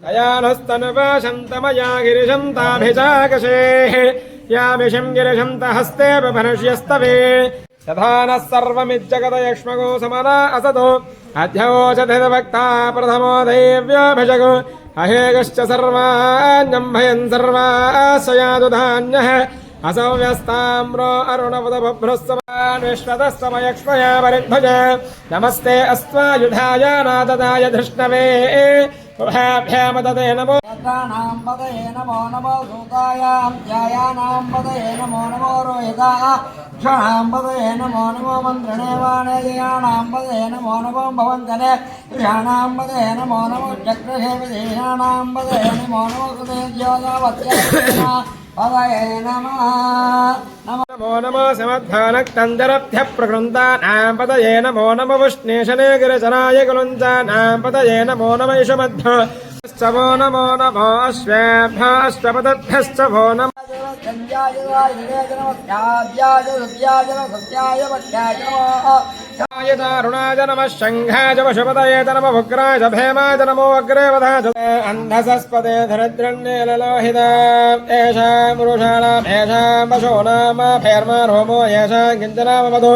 तयानस्तनुपाशन्तमया गिरिशं ताभिजाकशेः यामिषं गिरिशं तहस्ते बभनश्यस्तवे यथा नः सर्वमिज्जगतयक्ष्मगो समना असतो अध्योषधिर्भक्ता प्रथमो दैव्याभिषगो अहेगश्च सर्वाण्यं भयन् सर्वाश्रयादु धान्यः असव्यस्ताम्रो अरुणवदभ्रस्तवान् विश्वतस्तमयक्ष्मया परिध्वज नमस्ते अस्त्वायुधाय नाददाय धृष्णवे उभाभ्यामदते नमो यत्राणां पदये नमो नमो सूतायां ध्यायानां पदये नमो नमो रोहिता क्षणां पदये नमो नमो मन्त्रणे वाणेयानां पदये नमो नमो भवन्तने ऋषाणां पदये नमो नमो चक्रहे विदेशानां पदये नमो नमो कृते ज्योतिवत्या पदये नमः नमो नमो समद्भानक्तञ्जरभ्यः प्रकृन्तानां पदये नमो नमो विष्णेशने गिरिचराय कुलुञ्चानां पदये नमो नमो यशमध्वश्च वो नमो नमो अश्वेभ्यश्च वो नमो दारुणाय नमः शङ्घाय वशपतये नमः उग्राय भीमाय नमो अग्रे वधाय अन्धसस्पदे धरिद्रण्यलोहिता येषां पुरुषाणाम् येषां पशूनां फेर्मा रोमो येषां किञ्चनामवधो